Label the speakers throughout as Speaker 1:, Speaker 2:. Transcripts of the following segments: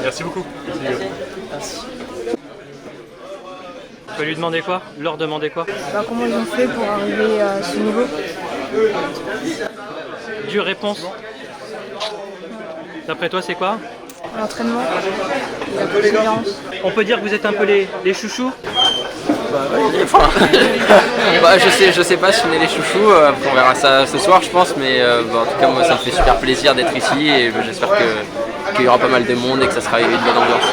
Speaker 1: Merci beaucoup.
Speaker 2: Merci.
Speaker 3: Tu peux lui demander quoi? Leur demander quoi?
Speaker 2: Comment ils ont fait pour arriver à ce niveau?
Speaker 3: Dure réponse. D'après toi, c'est quoi?
Speaker 2: L'entraînement, la persévérance.
Speaker 3: On peut dire que vous êtes un peu les chouchous?
Speaker 4: Je sais pas si on est les chouchous, on verra ça ce soir je pense, mais en tout cas moi ça me fait super plaisir d'être ici et j'espère qu'il y aura pas mal de monde et que ça sera une bonne ambiance.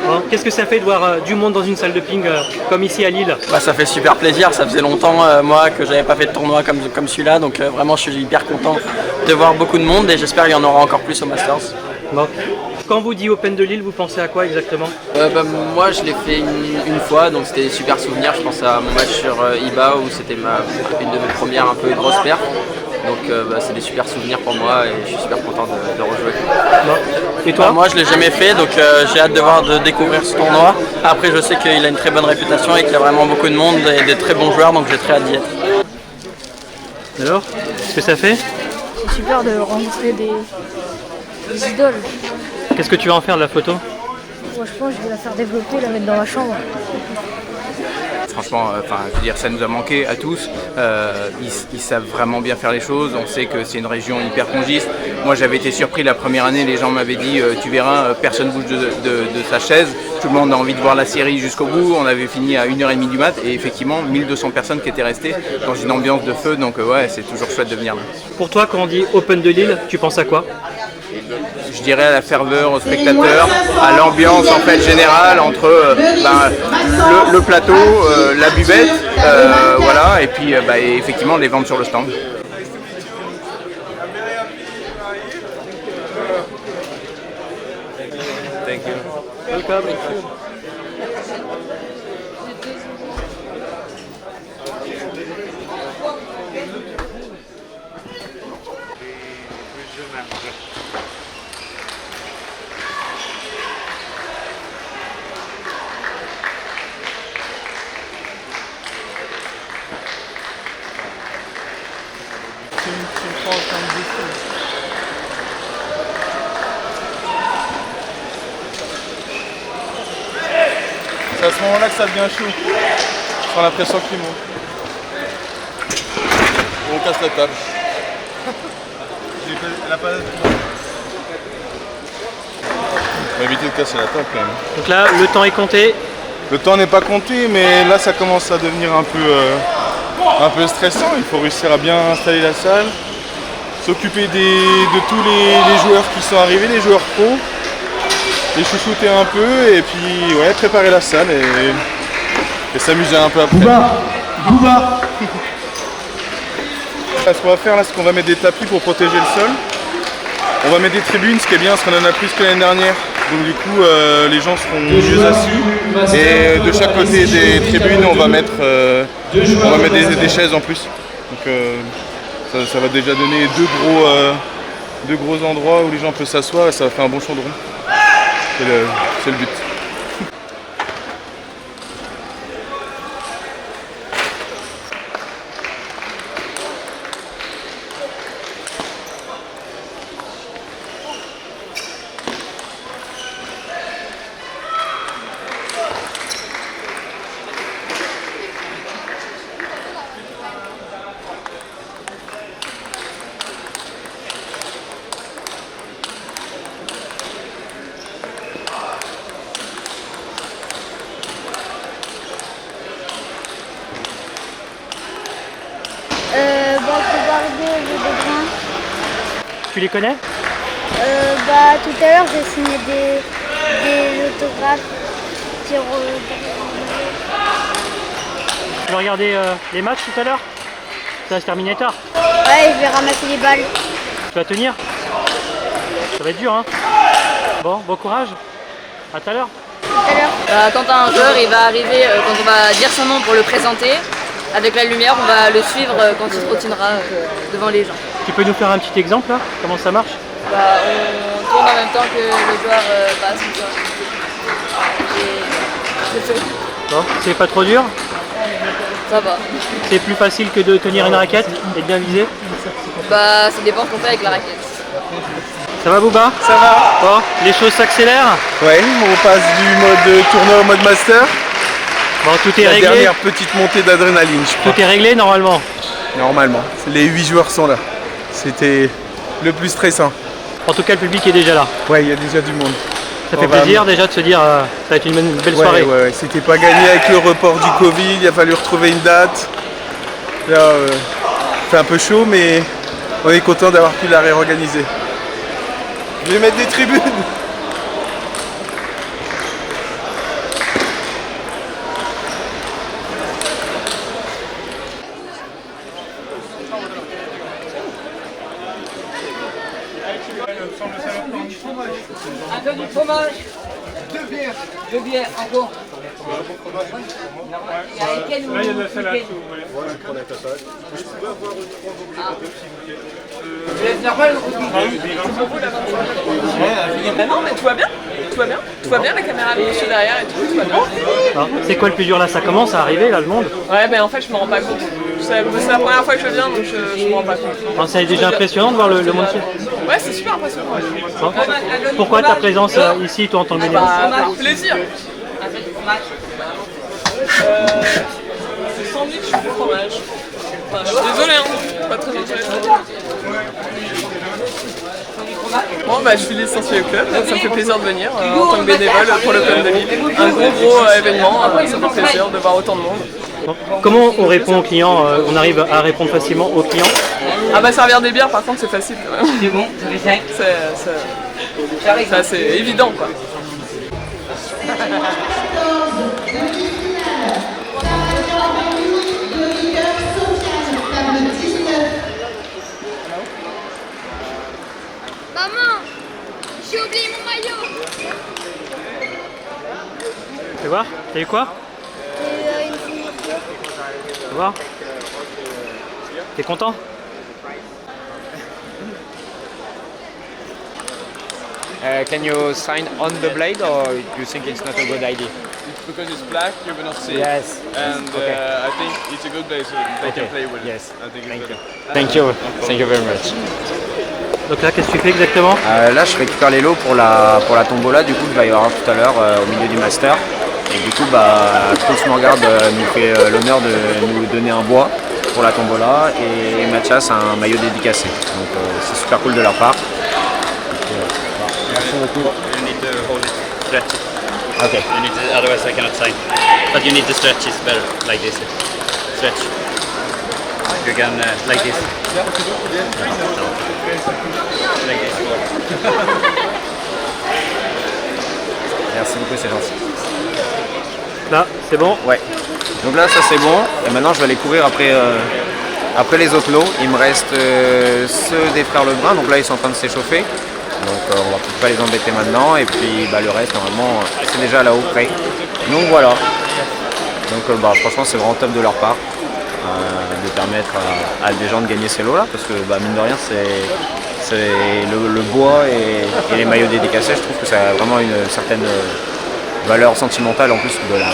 Speaker 3: Bon, qu'est-ce que ça fait de voir du monde dans une salle de ping comme ici à Lille?
Speaker 4: Ça fait super plaisir, ça faisait longtemps moi que j'avais pas fait de tournoi comme celui-là, donc vraiment je suis hyper content de voir beaucoup de monde et j'espère qu'il y en aura encore plus au Masters.
Speaker 3: Bon. Quand vous dites Open de Lille, vous pensez à quoi exactement?
Speaker 4: Moi je l'ai fait une fois, donc c'était des super souvenirs. Je pense à mon match sur IBA où c'était une de mes premières un peu grosses perfs. Donc c'est des super souvenirs pour moi et je suis super content de rejouer.
Speaker 3: Bon. Et toi?
Speaker 4: Moi je l'ai jamais fait, donc j'ai hâte de découvrir ce tournoi. Après je sais qu'il a une très bonne réputation et qu'il y a vraiment beaucoup de monde et des très bons joueurs, donc j'ai très hâte d'y être.
Speaker 3: Alors, qu'est-ce que ça fait?
Speaker 2: C'est super de rencontrer des idoles.
Speaker 3: Qu'est-ce que tu vas en faire de la photo?
Speaker 2: Moi je pense que je vais la faire développer, la mettre dans ma chambre.
Speaker 1: Franchement, je veux dire, ça nous a manqué à tous. Ils savent vraiment bien faire les choses. On sait que c'est une région hyper congiste. Moi, j'avais été surpris la première année. Les gens m'avaient dit, tu verras, personne bouge de sa chaise. Tout le monde a envie de voir la série jusqu'au bout. On avait fini à 1h30 du mat. Et effectivement, 1200 personnes qui étaient restées dans une ambiance de feu. Donc ouais, c'est toujours chouette de venir là.
Speaker 3: Pour toi, quand on dit Open de Lille, tu penses à quoi?
Speaker 1: Je dirais à la ferveur, aux spectateurs, à l'ambiance en fait générale entre le plateau, la buvette, voilà, et puis effectivement les ventes sur le stand. Thank you.
Speaker 3: Welcome.
Speaker 5: C'est à ce moment-là que ça devient chaud. Sans la pression qui monte. On casse la table. Elle a pas... On va éviter de casser la table quand même.
Speaker 3: Donc là, le temps est compté.
Speaker 5: Le temps n'est pas compté, mais là ça commence à devenir un peu stressant. Il faut réussir à bien installer la salle, s'occuper de tous les joueurs qui sont arrivés, les joueurs pros, les chouchouter un peu et puis ouais, préparer la salle et s'amuser un peu après. Bouba. Ce qu'on va faire là, c'est qu'on va mettre des tapis pour protéger le sol. On va mettre des tribunes, ce qui est bien, parce qu'on en a plus que l'année dernière. Donc du coup, les gens seront mieux assis. Et de chaque côté des tribunes, on va mettre des chaises en plus. Donc ça va déjà donner deux gros endroits où les gens peuvent s'asseoir et ça va faire un bon chaudron. C'est le but.
Speaker 3: Tu les connais?
Speaker 6: Tout à l'heure j'ai signé des autographes sur...
Speaker 3: Tu vas regarder les matchs tout à l'heure? Ça va se terminer tard.
Speaker 6: Ouais, je vais ramasser les balles.
Speaker 3: Tu vas tenir? Ça va être dur, hein? Bon courage. À tout à l'heure.
Speaker 7: Quand un joueur il va arriver, quand on va dire son nom pour le présenter, avec la lumière, on va le suivre quand il trottinera devant les gens.
Speaker 3: Tu peux nous faire un petit exemple là? Comment ça marche?
Speaker 7: On tourne en même temps que le joueur passe comme ça. Et c'est tout.
Speaker 3: Bon, c'est pas trop dur?
Speaker 7: Ça va.
Speaker 3: C'est plus facile que de tenir une raquette et de bien viser?
Speaker 7: Ça dépend ce qu'on fait avec la raquette.
Speaker 3: Ça va Bouba?
Speaker 5: Ça va?
Speaker 3: Bon, les choses s'accélèrent?
Speaker 5: Ouais, on passe du mode tournoi au mode master.
Speaker 3: Bon, tout est
Speaker 5: La
Speaker 3: réglé?
Speaker 5: dernière petite montée d'adrénaline, je crois.
Speaker 3: Tout est réglé normalement?
Speaker 5: Normalement. Les 8 joueurs sont là. C'était le plus stressant.
Speaker 3: En tout cas, le public est déjà là.
Speaker 5: Ouais, il y a déjà du monde.
Speaker 3: Ça fait plaisir déjà de se dire ça va être une belle soirée.
Speaker 5: Ouais, c'était pas gagné avec le report du Covid, il a fallu retrouver une date. Là, c'est un peu chaud, mais on est content d'avoir pu la réorganiser. Je vais mettre des tribunes.
Speaker 8: Un peu du fromage. Deux bières, encore. Et avec quelle ou... Là, il y a de la salade, si vous voulez. Ouais, je prends la salade. Je peux avoir 3 vodka, s'il vous plaît. Je laisse normal,
Speaker 9: Non, mais tout va bien. Tout va bien. Tout va bien, la caméra est dessus derrière et tout va bien.
Speaker 3: Ah, c'est quoi le plus dur là? Ça commence à arriver là, le monde?
Speaker 9: Ouais, mais en fait, je me rends pas compte. C'est la première fois que je viens, donc je me rends pas compte.
Speaker 3: Ah, c'est déjà impressionnant de voir le monde suivre.
Speaker 9: Ouais, c'est super impressionnant.
Speaker 3: Bon. Pourquoi ta présence ici, toi, en tant que bénévole?
Speaker 9: Par plaisir. C'est sandwich au fromage. Enfin, je suis désolée, hein. Pas très intéressant. Bon, bah, je suis licenciée au club, donc ça me fait plaisir de venir en tant que bénévole pour l'Open de Lille. Un gros événement, ça me fait plaisir de voir autant de monde.
Speaker 3: Bon. Comment on répond aux clients? On arrive à répondre facilement aux clients?
Speaker 9: Ah bah servir des bières par contre c'est facile quand même.
Speaker 8: C'est bon, ça fait 5.
Speaker 9: C'est assez évident quoi.
Speaker 6: Maman, j'ai oublié mon maillot.
Speaker 3: Tu vois? T'as eu quoi?
Speaker 6: Une signature.
Speaker 3: Tu vois? T'es content?
Speaker 10: Can you sign on the blade, or you think it's not a good idea?
Speaker 11: It's because it's black, you will not see.
Speaker 10: Yes.
Speaker 11: And I think it's a good blade, so they can play with
Speaker 10: yes.
Speaker 11: it. I think
Speaker 10: Thank
Speaker 11: it's
Speaker 10: you.
Speaker 11: better.
Speaker 10: Thank you. Thank you very much.
Speaker 3: Donc là, qu'est-ce que tu fais exactement?
Speaker 10: Là, je récupère les lots pour la tombola. Du coup, il va y avoir tout à l'heure au milieu du master. Et du coup, Truls Morgard nous fait l'honneur de nous donner un bois pour la tombola et Mathias un maillot dédicacé. Donc c'est super cool de leur part. Merci beaucoup.
Speaker 12: You need to hold it, stretch it.
Speaker 10: Okay.
Speaker 12: You need to, otherwise I cannot sign. But you need to stretch it better, like this. Stretch. You can like this. Like this.
Speaker 10: Merci beaucoup, c'est gentil.
Speaker 3: Là, c'est bon?
Speaker 10: Ouais. Donc là, ça c'est bon. Et maintenant, je vais aller courir après les autres lots. Il me reste ceux des frères Lebrun. Donc là, ils sont en train de s'échauffer. Donc on va peut-être pas les embêter maintenant. Et puis le reste, normalement, c'est déjà là-haut près. Donc voilà. Donc franchement, c'est vraiment top de leur part de permettre à des gens de gagner ces lots-là. Parce que mine de rien, c'est le bois et les maillots dédicacés. Je trouve que ça a vraiment une certaine valeur sentimentale en plus de la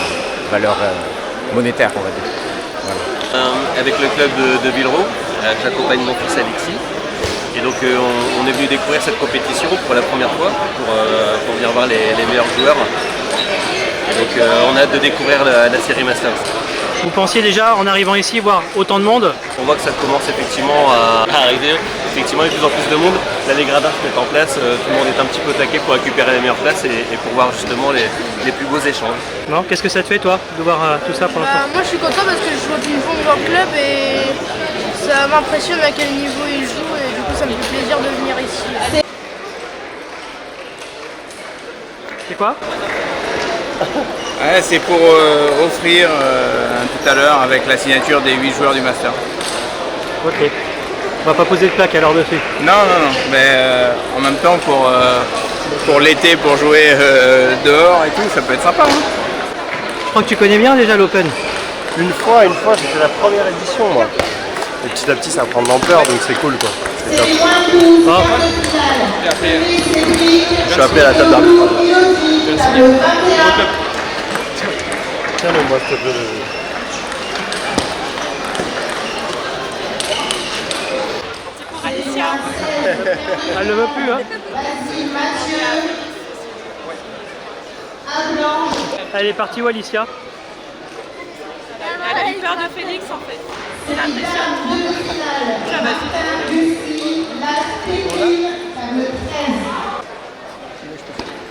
Speaker 10: valeur monétaire, on va dire. Voilà.
Speaker 13: Avec le club de Villeroy, j'accompagne mon fils Alexis. Et donc on est venu découvrir cette compétition pour la première fois, pour venir voir les meilleurs joueurs. Et donc on a hâte de découvrir la série Masters.
Speaker 3: Vous pensiez déjà, en arrivant ici, voir autant de monde?
Speaker 13: On voit que ça commence effectivement à arriver. Effectivement, il y a de plus en plus de monde. Là, les gradins se mettent en place. Tout le monde est un petit peu taqué pour récupérer les meilleures places et pour voir justement les plus beaux échanges.
Speaker 3: Non, qu'est-ce que ça te fait, toi, de voir tout ça pour l'instant?
Speaker 2: Moi, je suis content parce que je joue au ping-pong dans le club et ça m'impressionne à quel niveau ils jouent et du coup, ça me fait plaisir de venir ici.
Speaker 3: C'est quoi?
Speaker 1: Ouais, c'est pour offrir tout à l'heure avec la signature des 8 joueurs du Master.
Speaker 3: Ok. On va pas poser de plaque alors dessus?
Speaker 1: Non, mais en même temps pour l'été, pour jouer dehors et tout, ça peut être sympa. Hein.
Speaker 3: Je crois que tu connais bien déjà l'Open.
Speaker 14: Une fois, j'ai fait la première édition moi. Et petit à petit ça prend de l'ampleur donc c'est cool quoi. C'est top.
Speaker 3: Ah.
Speaker 14: Je suis appelé à la table d'arbitrage. Tiens le moi s'il te plaît.
Speaker 3: Elle ne veut plus, hein. Elle est partie où, Alicia?
Speaker 9: Elle a eu peur de Félix en fait. C'est impressionnant.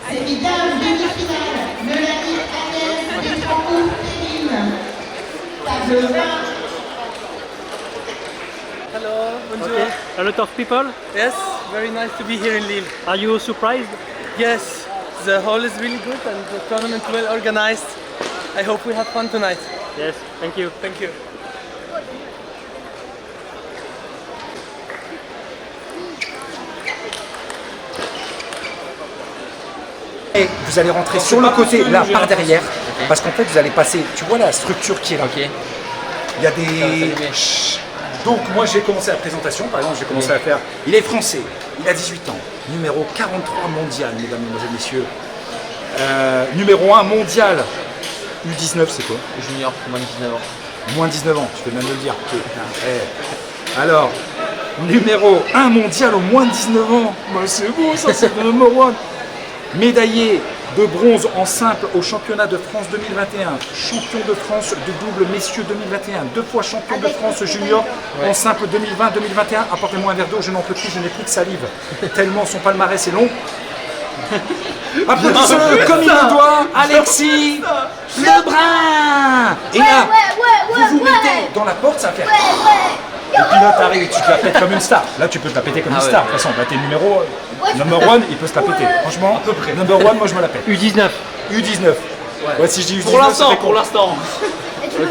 Speaker 15: C'est bien le demi-finale. Mélanie Agnès du concours féminine. Table 20.
Speaker 16: Hello, bonjour.
Speaker 3: Okay. A lot of people?
Speaker 16: Yes, very nice to be here in Lille.
Speaker 3: Are you surprised?
Speaker 16: Yes, the hall is really good and the tournament well organized. I hope we have fun tonight.
Speaker 3: Yes, thank you.
Speaker 16: Thank you.
Speaker 17: Et vous allez rentrer sur le côté, là, par derrière, parce qu'en fait, vous allez passer, tu vois la structure qui est là. Il y a des... Donc, moi, j'ai commencé la présentation, par exemple, j'ai commencé à faire... Il est français, il a 18 ans, numéro 43 mondial, mesdames, mesdemoiselles, messieurs. Numéro 1 mondial. U19, c'est quoi?
Speaker 4: Junior, moins de 19 ans.
Speaker 17: Moins de 19 ans, tu peux même le dire. Alors, numéro 1 mondial au moins de 19 ans. Bah, c'est beau, ça, c'est le numéro 1. Médaillé de bronze en simple au championnat de France 2021, champion de France de double messieurs 2021, 2 fois champion de France junior en simple 2020-2021. Apportez-moi un verre d'eau, je n'en peux plus, je n'ai plus de salive. Tellement son palmarès est long. Applaudissez-le comme il le doit, Alexis Lebrun. Et là, vous vous mettez dans la porte, ça va faire... Et puis là, t'arrives et tu te la pètes comme une star. Là, tu peux te la péter comme une star. De toute façon, là, t'es numéro 1, il peut se la péter. Franchement, à peu près. Number 1, moi, je me la pète.
Speaker 3: U19.
Speaker 17: U19. Ouais, si je dis U19,
Speaker 16: pour l'instant, pour l'instant.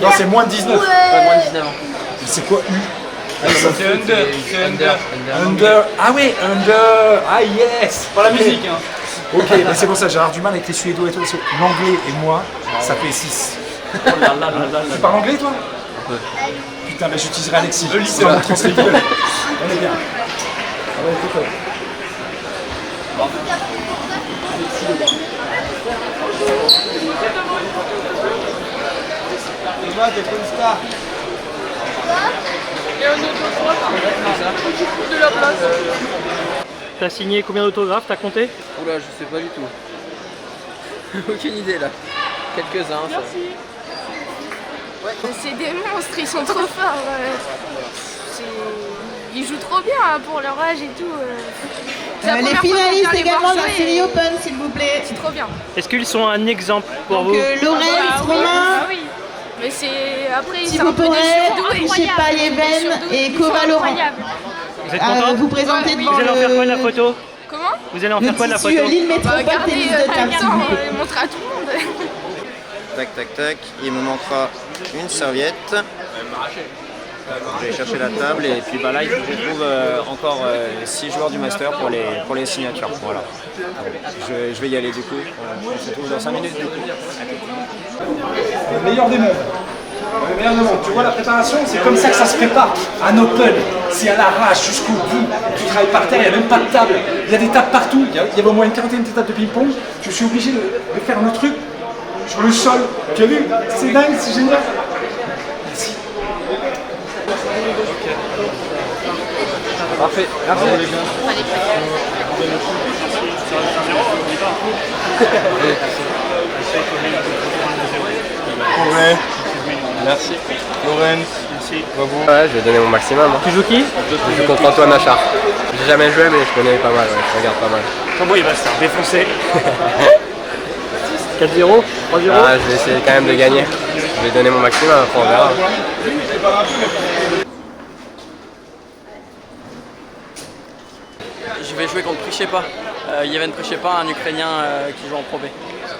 Speaker 17: Non, c'est moins de 19.
Speaker 4: Ouais, moins de 19 ans.
Speaker 17: C'est quoi U?
Speaker 8: C'est under. C'est under.
Speaker 17: Under. Ah oui, under. Ah yes.
Speaker 8: Pas la musique, hein.
Speaker 17: Ok, bah c'est pour ça, j'ai avoir du mal avec les Suédois et tout. L'anglais et moi, ça fait 6.
Speaker 8: Oh là là là là.
Speaker 17: Tu parles anglais, toi?
Speaker 4: Un peu.
Speaker 17: Putain, mais j'utiliserai Alexis. On va transférer. On est bien. Ah ouais, écoute.
Speaker 16: T'es une star.
Speaker 9: Et un autographe de la place.
Speaker 3: T'as signé combien d'autographes? T'as compté?
Speaker 4: Oula, je sais pas du tout. Aucune idée là. Quelques-uns.
Speaker 9: Merci.
Speaker 2: C'est des monstres, ils sont trop forts. Ils jouent trop bien hein, pour leur âge et tout.
Speaker 15: Les finalistes également de la série Open, s'il vous plaît.
Speaker 2: C'est trop bien.
Speaker 3: Est-ce qu'ils sont un exemple pour vous?
Speaker 15: Lorenz, Romain,
Speaker 2: oui. Mais c'est après ils
Speaker 15: Thibaut Porel, Sheppa Yeven et Kova Laurent.
Speaker 3: Vous êtes contents?
Speaker 15: Vous présentez devant
Speaker 3: Vous allez en faire quoi de la photo?
Speaker 2: Comment?
Speaker 3: Vous allez en faire quoi de la photo?
Speaker 15: Lille Métropole
Speaker 2: Regardez,
Speaker 15: Tennis de table, s'il vous plaît.
Speaker 2: montrer à tout le monde.
Speaker 10: Tac, tac, tac. Il me manquera une serviette. Je vais chercher la table et puis bah là il faut que je trouve encore 6 joueurs du master pour les signatures. Voilà. Je vais y aller du coup. On se retrouve dans 5 minutes du coup.
Speaker 17: Le meilleur des mondes. Le meilleur des mondes. Tu vois la préparation, c'est comme ça que ça se prépare. Un open, c'est à l'arrache jusqu'au bout. Tu travailles par terre, il n'y a même pas de table. Il y a des tables partout. Il y avait au moins une quarantaine de tables de ping-pong. Je suis obligé de faire le truc sur le sol. Tu as vu? C'est dingue, c'est génial. Merci.
Speaker 10: Parfait. Merci.
Speaker 5: Ouais. Merci. Lorenz.
Speaker 14: Ouais, je vais donner mon maximum.
Speaker 3: Tu joues qui?
Speaker 14: Je joue contre Antoine Achard. J'ai jamais joué, mais je connais pas mal, ouais. Je regarde pas mal.
Speaker 3: Comment il va se faire défoncer? 4-0? 3-0?
Speaker 14: Ah, je vais essayer quand même de gagner. Je vais donner mon maximum, après on verra.
Speaker 4: Je vais jouer contre Prichépa. Yeven Prichépa, un Ukrainien qui joue en Pro B.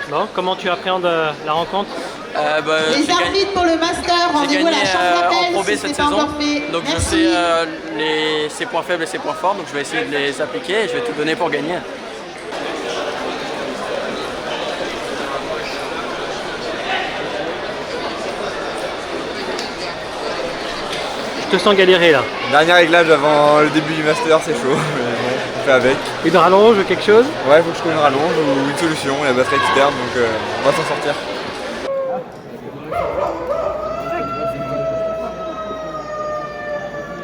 Speaker 3: Bon, comment tu appréhendes la rencontre?
Speaker 15: Les arbitres pour le master, rendez-vous à la chambre
Speaker 4: en
Speaker 15: d'appel
Speaker 4: Pro B
Speaker 15: si
Speaker 4: cette
Speaker 15: c'est pas
Speaker 4: saison.
Speaker 15: encore fait.
Speaker 4: Donc
Speaker 15: Merci.
Speaker 4: je sais ses points faibles et ses points forts, donc je vais essayer de les appliquer et je vais tout donner pour gagner.
Speaker 3: Je te sens galérer là.
Speaker 11: Dernier réglage avant le début du master, c'est chaud, mais bon, on fait avec.
Speaker 3: Une rallonge ou quelque chose?
Speaker 11: Ouais, il faut que je trouve une rallonge ou une solution, la batterie externe, donc on va s'en sortir.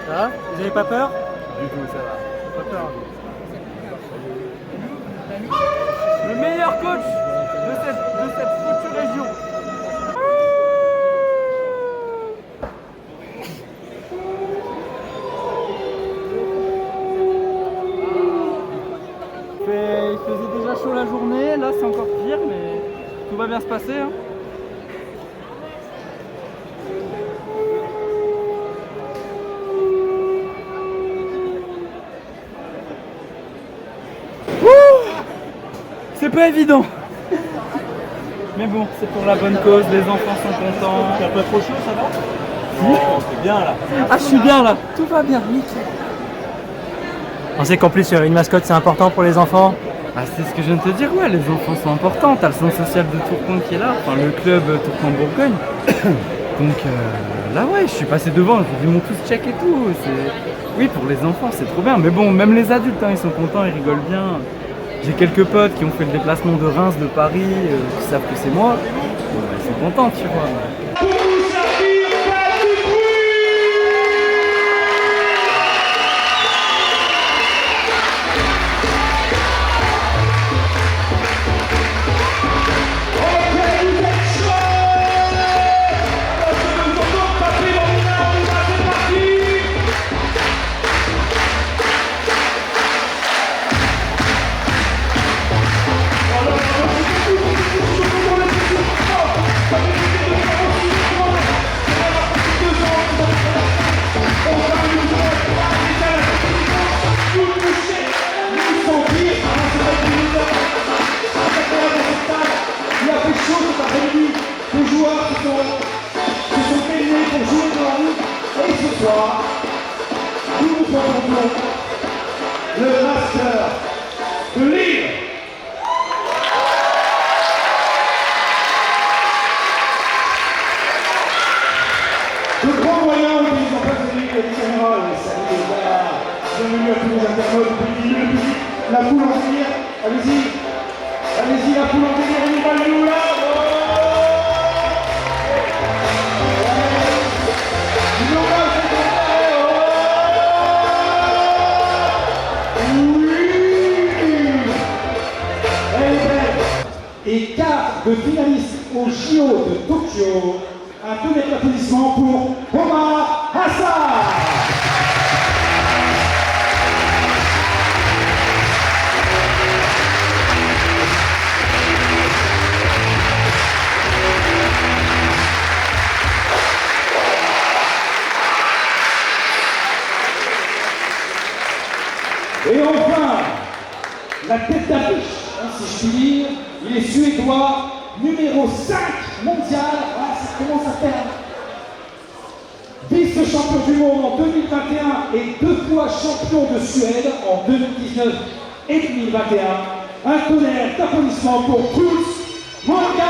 Speaker 3: Ça va? Vous n'avez pas peur? Du tout, ça va. Pas peur,
Speaker 16: Le meilleur coach de cette future région. Il faisait déjà chaud la journée, là c'est encore pire, mais tout va bien se passer. Hein. C'est pas évident. Mais bon, c'est pour la bonne cause, les enfants sont contents. T'as pas trop chaud, ça va? Si. T'es bien là. Ah, je suis bien là. Tout va bien, nickel.
Speaker 3: On sait qu'en plus une mascotte c'est important pour les enfants.
Speaker 16: Ah, c'est ce que je viens de te dire, ouais, les enfants sont importants. T'as le centre social de Tourcoing qui est là, enfin le club Tourcoing-Bourgogne. Donc là, ouais, je suis passé devant, ils m'ont tous check et tout. Oui, pour les enfants, c'est trop bien. Mais bon, même les adultes, hein, ils sont contents, ils rigolent bien. J'ai quelques potes qui ont fait le déplacement de Reims, de Paris, qui savent que c'est moi. Bon, bah, ils sont contents, tu vois.
Speaker 15: Les joueurs qui se sont peinés pour jouer devant nous. Et ce soir, nous vous présentons le master de Lille. De grands moyens utilisant pas de Lille, les caméras, les saluts, les gars. Bienvenue à tous les internautes, le public, la foule en délire. Allez-y, allez-y, la foule en délire, on y va, nous là. Et quart de finaliste au JO de Tokyo, un tonnerre d'applaudissements pour Omar Hassan. Et enfin, la tête d'affiche, si je puis dire, il est suédois, numéro 5 mondial, ah, ça commence à faire. Vice-champion du monde en 2021 et 2 fois champion de Suède en 2019 et 2021. Un tonnerre d'applaudissements pour Truls Morgan.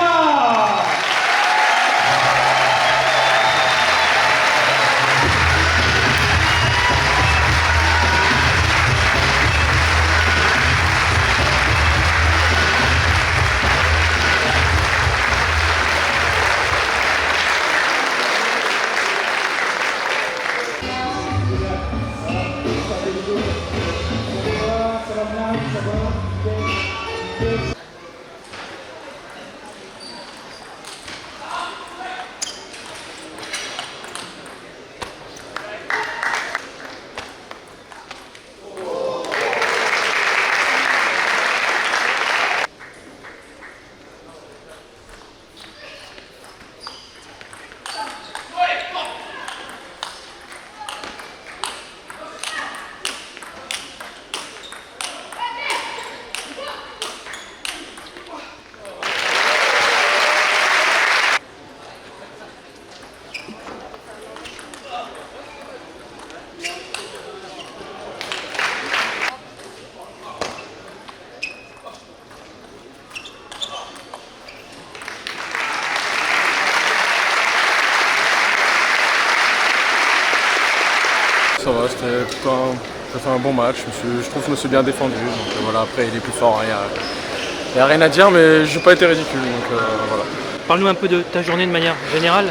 Speaker 18: Ça va, c'était plutôt j'ai fait un bon match, je trouve que je me suis bien défendu, donc voilà, après il est plus fort, il n'y a rien à dire, mais je n'ai pas été ridicule, donc voilà.
Speaker 3: Parle-nous un peu de ta journée de manière générale.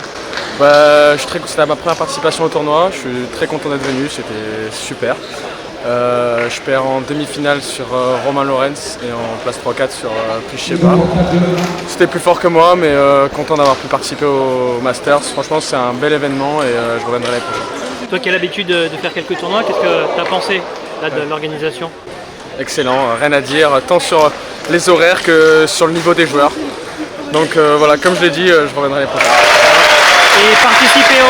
Speaker 18: C'était ma première participation au tournoi, je suis très content d'être venu, c'était super. Je perds en demi-finale sur Romain Lorenz et en place 3-4 sur Plicheba. C'était plus fort que moi, mais content d'avoir pu participer au Masters. Franchement, c'est un bel événement et je reviendrai l'année prochaine.
Speaker 3: Toi qui as l'habitude de faire quelques tournois, qu'est-ce que tu as pensé là, de l'organisation?
Speaker 18: Excellent, rien à dire, tant sur les horaires que sur le niveau des joueurs. Donc voilà, comme je l'ai dit, je reviendrai l'année prochaine.
Speaker 3: Et participer au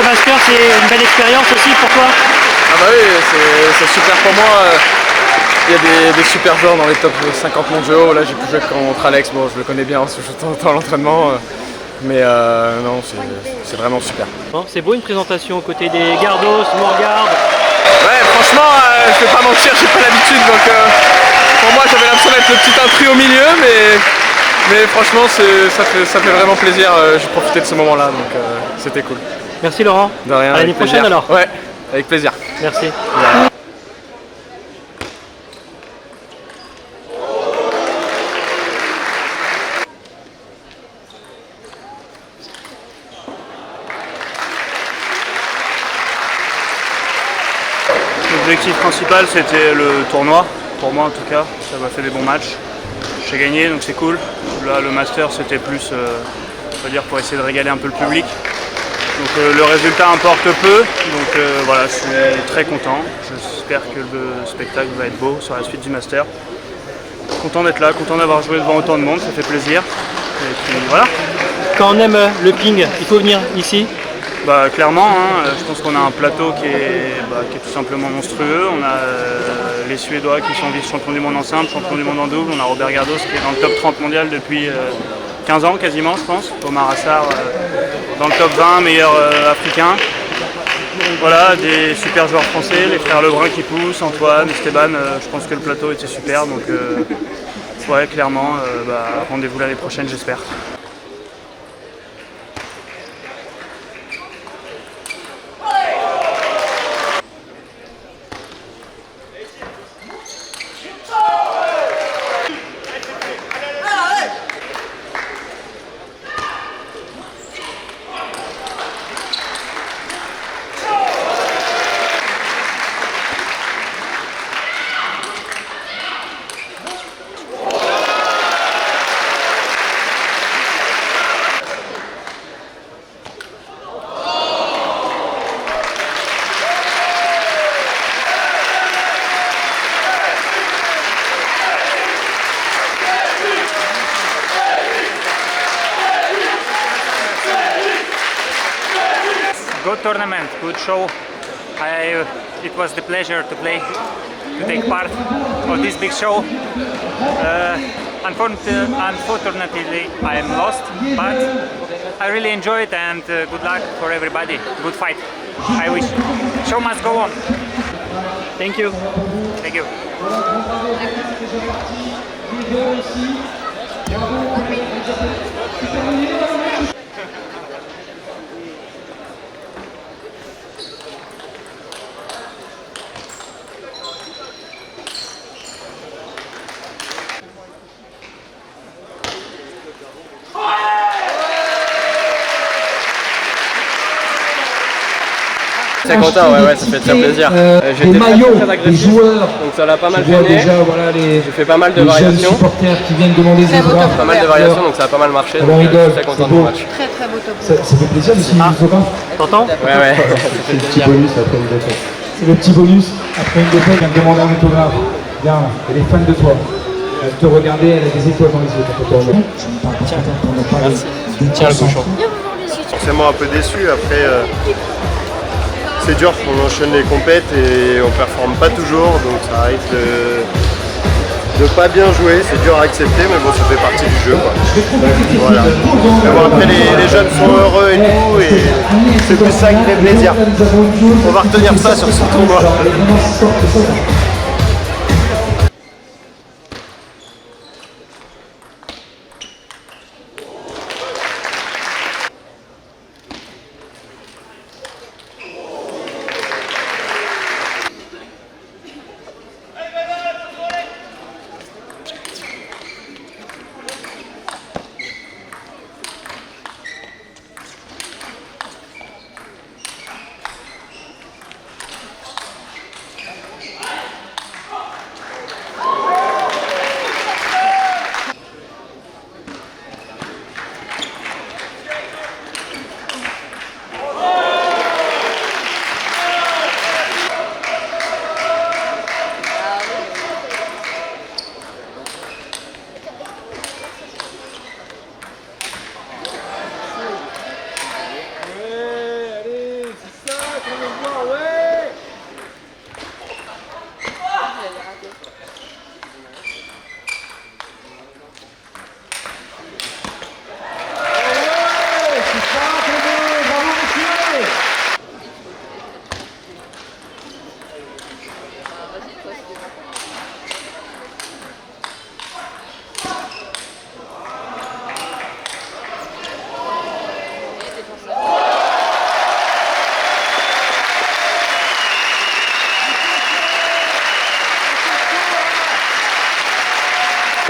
Speaker 3: Masters, c'est une belle expérience aussi pour toi?
Speaker 18: Ah bah oui, c'est super pour moi. Il y a des super joueurs dans les top 50 mondiaux. Là j'ai pu jouer contre Alex, bon je le connais bien, je joue tout le temps à l'entraînement. Mais non, c'est vraiment super.
Speaker 3: Bon, c'est beau une présentation aux côtés des Gardos, Mourgarde.
Speaker 18: Ouais, franchement, je vais pas mentir, j'ai pas l'habitude, donc pour moi j'avais l'impression d'être le petit intrus au milieu, mais franchement ça fait vraiment plaisir, j'ai profité de ce moment-là, donc c'était cool.
Speaker 3: Merci Laurent.
Speaker 18: De rien.
Speaker 3: À l'année prochaine alors.
Speaker 18: Ouais, avec plaisir.
Speaker 3: Merci.
Speaker 19: L'objectif principal c'était le tournoi, pour moi en tout cas, ça m'a fait des bons matchs. J'ai gagné donc c'est cool. Là le Master c'était plus on va dire pour essayer de régaler un peu le public. Donc le résultat importe peu, donc voilà, je suis très content. J'espère que le spectacle va être beau sur la suite du Master. Content d'être là, content d'avoir joué devant autant de monde, ça fait plaisir. Et puis voilà.
Speaker 3: Quand on aime le ping, il faut venir ici?
Speaker 19: Bah, clairement, hein, je pense qu'on a un plateau qui est tout simplement monstrueux. On a les Suédois qui sont vice-champions du monde en simple, champions du monde en double. On a Robert Gardos qui est dans le top 30 mondial depuis 15 ans quasiment, je pense. Omar Assar dans le top 20, meilleur africain. Voilà, des super joueurs français, les frères Lebrun qui poussent, Antoine, Esteban. Je pense que le plateau était super. Donc ouais, clairement, rendez-vous l'année prochaine, j'espère.
Speaker 20: Good tournament, good show. It was the pleasure to take part of this big show. Unfortunately, I am lost, but I really enjoy it and good luck for everybody. Good fight. I wish. Show must go on.
Speaker 3: Thank you.
Speaker 20: Thank you.
Speaker 13: Très content, ouais, ça fait très plaisir.
Speaker 15: J'ai été très agressif,
Speaker 13: donc ça l'a pas mal gêné. J'ai fait pas mal de variations.
Speaker 15: Qui viennent demander des bras.
Speaker 13: Pas mal de variations, donc ça a pas mal marché. Donc je suis très content du match.
Speaker 2: Très très beau top.
Speaker 15: Ça fait plaisir de signer des autographes.
Speaker 3: T'entends?
Speaker 13: Ouais.
Speaker 15: C'est le petit bonus après une défaite. C'est le petit bonus après une défaite, elle me demande un autographe. Bien, elle est fan de toi. Elle te regardait, elle a des étoiles dans les yeux quand on te regarde.
Speaker 13: Tiens le cochon.
Speaker 14: Forcément un peu déçu, après c'est dur, on enchaîne les compètes et on performe pas toujours, donc ça arrive de pas bien jouer, c'est dur à accepter, mais bon, ça fait partie du jeu, quoi. Voilà. Mais bon, après les jeunes sont heureux et tout, et c'est plus ça qui fait plaisir. On va retenir ça sur ce tournoi.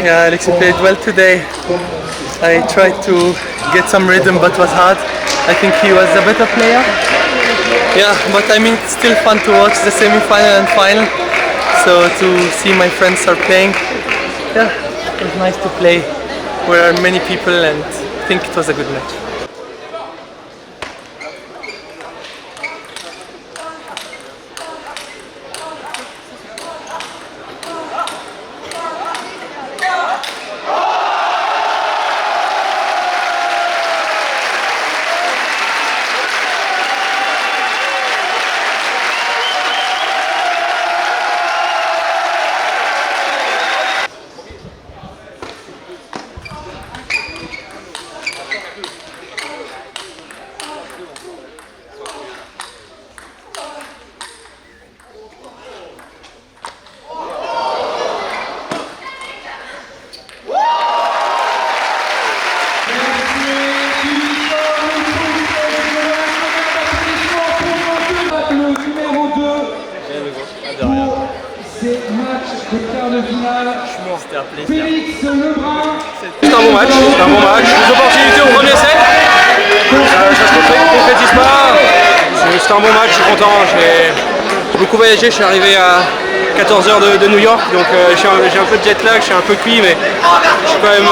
Speaker 21: Yeah, Alexei played well today. I tried to get some rhythm, but was hard. I think he was the better player. Yeah, but I mean, it's still fun to watch the semi-final and final. So to see my friends are playing, yeah, it was nice to play where many people, and I think it was a good match. C'était un bon match, les opportunités au premier set, ça se concrétise pas, c'était un bon match, je suis content, j'ai beaucoup voyagé, je suis arrivé à 14h de New York, donc j'ai un peu de jet lag, je suis un peu cuit, mais je suis quand même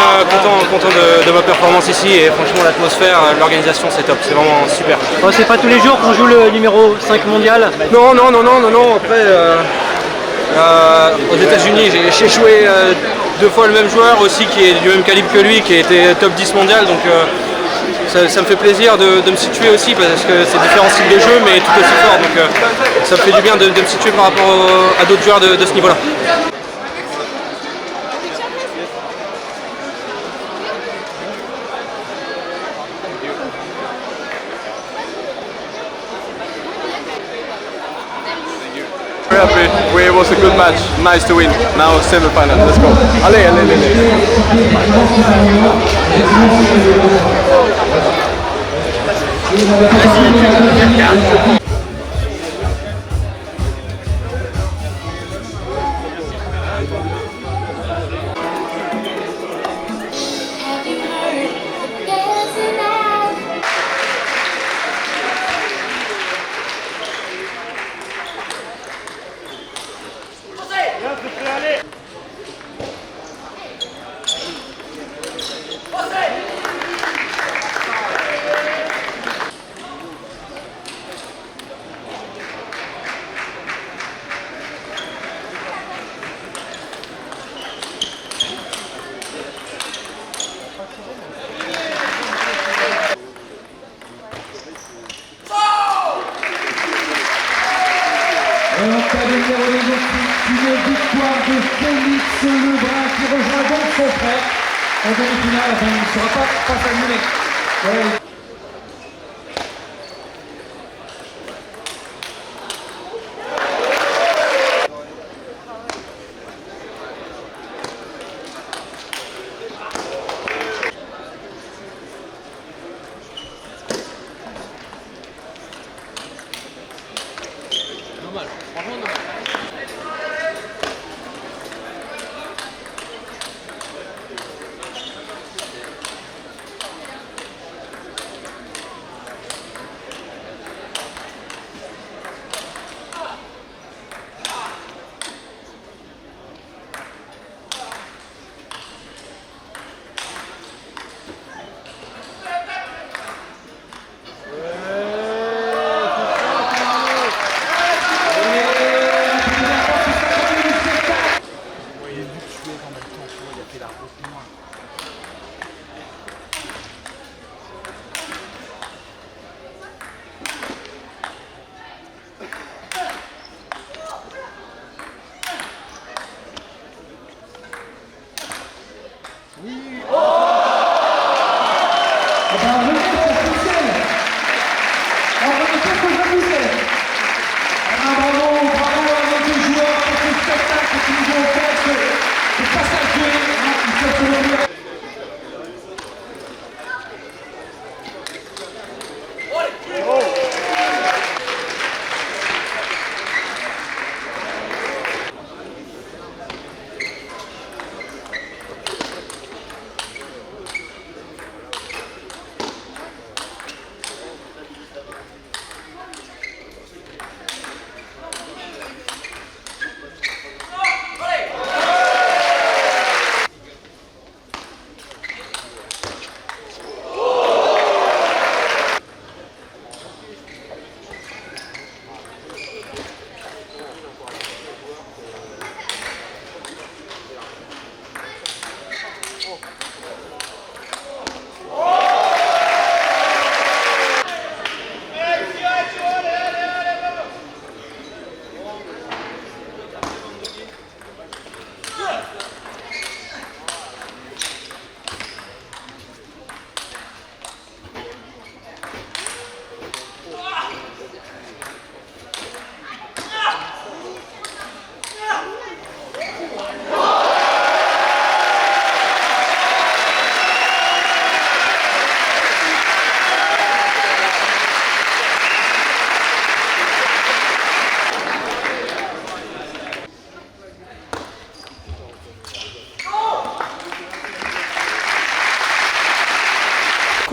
Speaker 21: content de ma performance ici, et franchement l'atmosphère, l'organisation c'est top, c'est vraiment super.
Speaker 3: Bon, c'est pas tous les jours qu'on joue le numéro 5 mondial?
Speaker 21: Non, après aux États-Unis j'ai joué 2 fois le même joueur aussi qui est du même calibre que lui, qui était top 10 mondial, donc ça me fait plaisir de me situer aussi parce que c'est différents styles de jeu mais tout aussi fort, donc ça me fait du bien de me situer par rapport à d'autres joueurs de ce niveau-là.
Speaker 11: Very happy. It was a good match. Nice to win. Now semi-final. Let's go. Allez.
Speaker 15: Une victoire de Félix Lebrun qui rejoint donc son frère en demi-finale. Enfin, il ne sera pas face à lui, mais...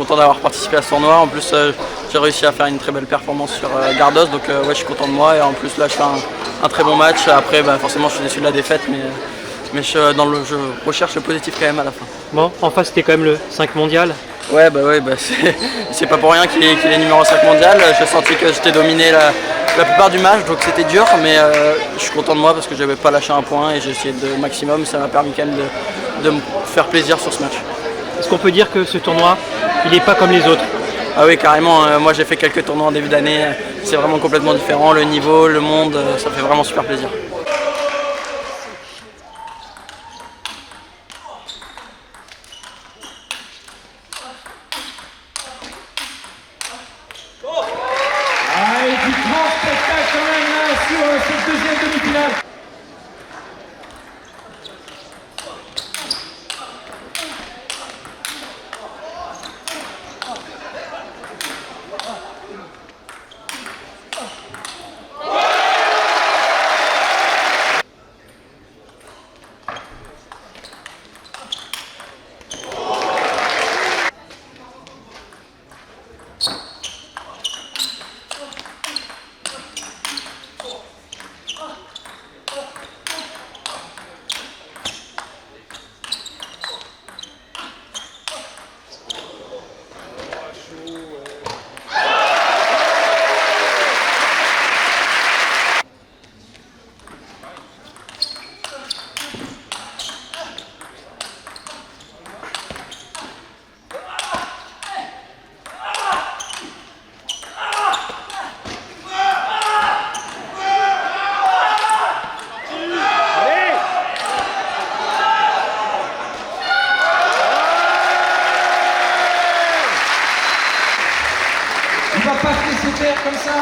Speaker 4: content d'avoir participé à ce tournoi. En plus, j'ai réussi à faire une très belle performance sur Gardos, donc ouais, je suis content de moi. Et en plus, là, je fais un très bon match. Après, forcément, je suis déçu de la défaite, mais je recherche le positif quand même à la fin.
Speaker 3: Bon, en face, c'était quand même le 5 mondial.
Speaker 4: Ouais, c'est pas pour rien qu'il est numéro 5 mondial. J'ai senti que j'étais dominé la plupart du match, donc c'était dur, mais je suis content de moi parce que j'avais pas lâché un point et j'ai essayé au maximum. Ça m'a permis quand même de me faire plaisir sur ce match.
Speaker 3: Est-ce qu'on peut dire que ce tournoi, il n'est pas comme les autres?
Speaker 4: Ah oui, carrément. Moi, j'ai fait quelques tournois en début d'année. C'est vraiment complètement différent. Le niveau, le monde, ça fait vraiment super plaisir.
Speaker 15: Allez, du grand spectacle quand même là sur cette deuxième demi-finale. On va pas se laisser faire comme ça.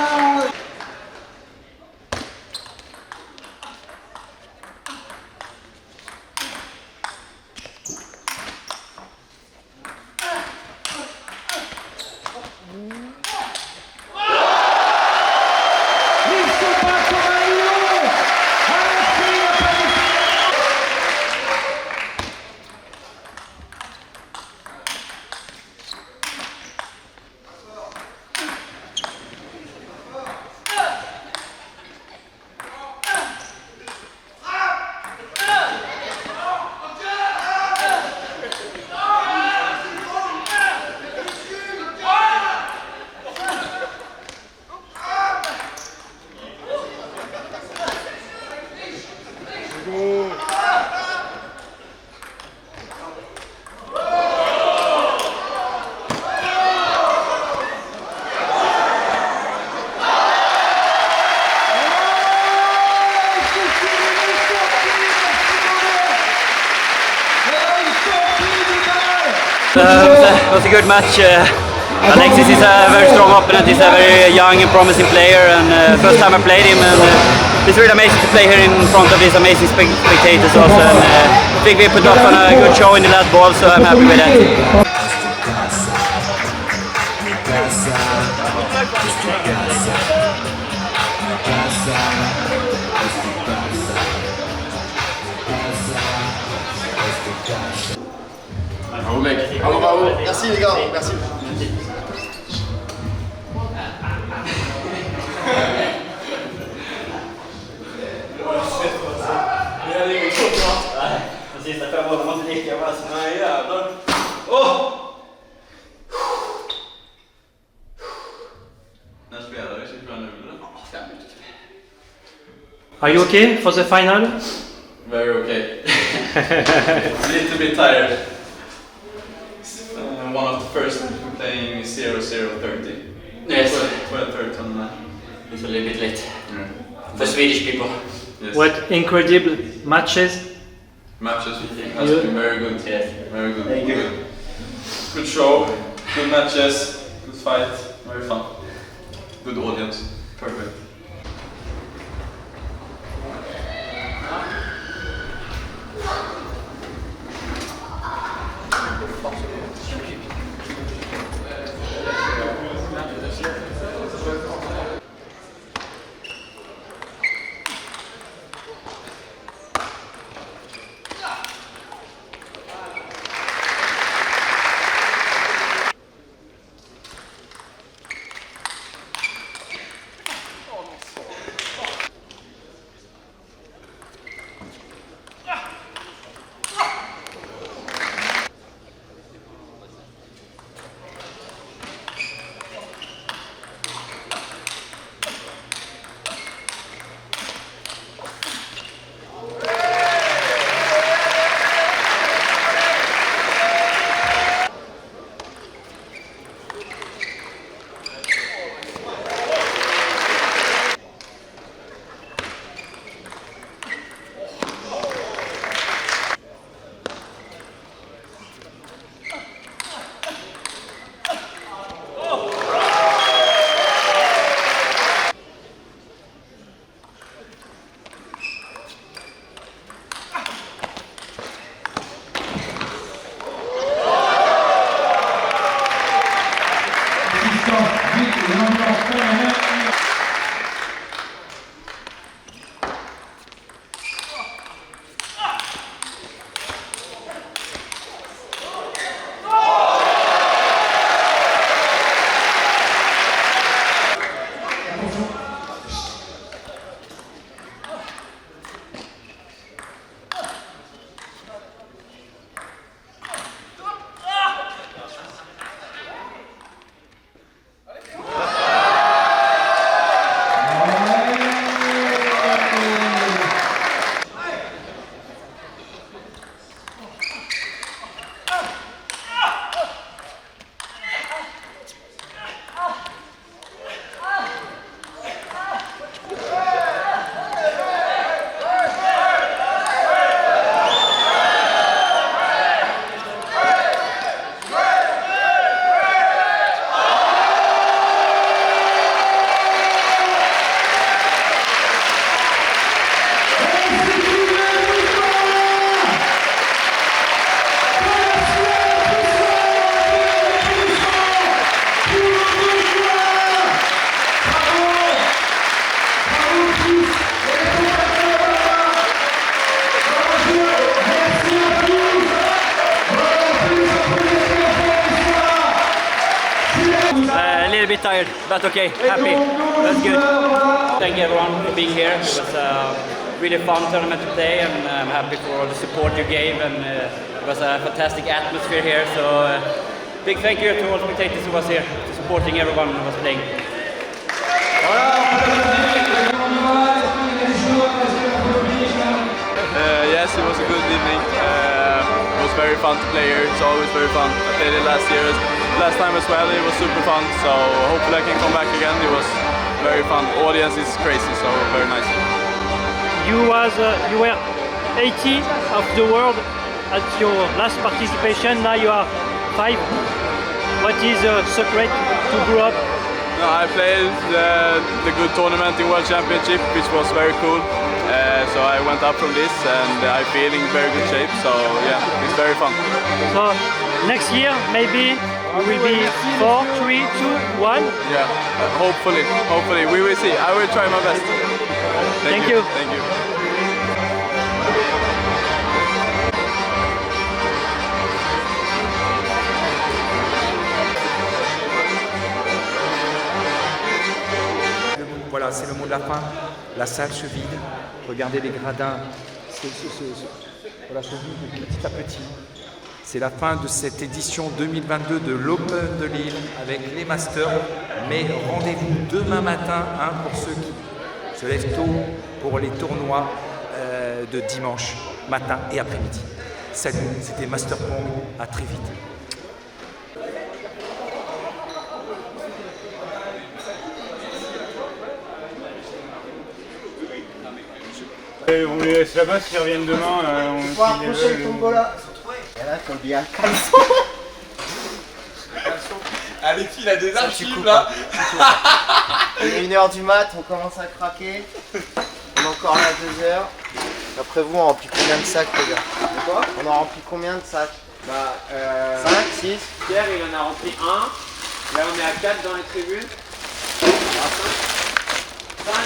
Speaker 12: It was a good match. Alexis is a very strong opponent. He's a very young and promising player, and first time I played him, and it's really amazing to play here in front of these amazing spectators also. And I think we put up on a good show in the last ball, so I'm happy with that.
Speaker 11: Bravo mec, bravo, bravo. Merci les gars, merci.
Speaker 3: Are you okay for the final?
Speaker 11: Very okay. A little bit tired. One of the first playing 0-0-30.
Speaker 12: Yes.
Speaker 11: 12-30 on that.
Speaker 12: It's a little bit late. Yeah. For Swedish people.
Speaker 11: Yes.
Speaker 3: What incredible matches.
Speaker 11: Matches has been very good.
Speaker 12: Yes.
Speaker 11: Very good.
Speaker 12: Thank you.
Speaker 11: Good show, good matches, good fight, very fun. Good audience. Perfect.
Speaker 12: bit tired, but okay, happy. That's good. Thank everyone for being here. It was a really fun tournament to play, and I'm happy for all the support you gave, and it was a fantastic atmosphere here. So big thank you to all spectators who was here, supporting everyone who was playing.
Speaker 11: Yes, it was a good evening. It was very fun to play here. It's always very fun. I played it last time as well. It was super fun. So hopefully I can come back again. It was very fun. Audience is crazy, so very nice.
Speaker 3: You were 80 of the world at your last participation. Now you are 5. What is the secret to grow up?
Speaker 11: No, I played the good tournament in World Championship, which was very cool. So I went up from this, and I'm feeling in very good shape. So yeah, it's very fun.
Speaker 3: So next year maybe we will be 4, 3, 2, 1.
Speaker 11: Yeah, hopefully we will see. I will try my best.
Speaker 3: Thank you.
Speaker 11: Thank you.
Speaker 17: Voilà, c'est le mot de la fin. La salle se vide. Regardez les gradins. Voilà, se vide petit à petit. C'est la fin de cette édition 2022 de l'Open de Lille avec les Masters. Mais rendez-vous demain matin pour ceux qui se lèvent tôt pour les tournois de dimanche matin et après-midi. Salut, c'était Master Pong. À très vite.
Speaker 8: On les laisse là-bas, s'ils reviennent demain, on
Speaker 14: faut approcher le tombola. Et là, t'as oublié un caleçon.
Speaker 11: Allez, il a des archives là.
Speaker 14: Il est 1h du mat, on commence à craquer. On est encore là 2 heures. Après vous, on remplit combien de sacs, les gars? On en remplit combien de sacs? 5, 6.
Speaker 4: Pierre, il en a rempli 1. Là, on est à 4 dans les tribunes. 5,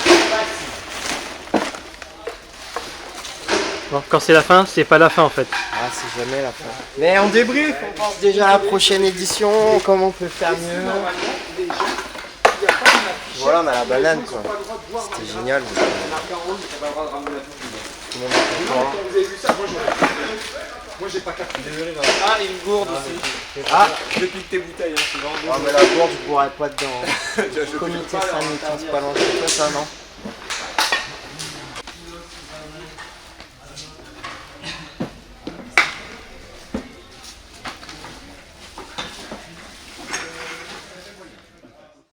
Speaker 4: 6.
Speaker 3: Bon, quand c'est la fin, c'est pas la fin en fait.
Speaker 14: Ah, c'est jamais la fin. Mais on débriefe, on pense déjà à la prochaine édition, comment on peut faire mieux. Voilà, on a la banane quoi. C'était génial. Tout le monde est content.
Speaker 8: Vous avez vu ça? Moi j'ai pas capté. Désolé.
Speaker 14: Ah, il y a une gourde aussi. Ah,
Speaker 11: je pique tes bouteilles, hein, c'est vraiment.
Speaker 14: Ah, mais la gourde, je boirais pas dedans. Comité sanitaire, c'est pas loin de toi, ça, non?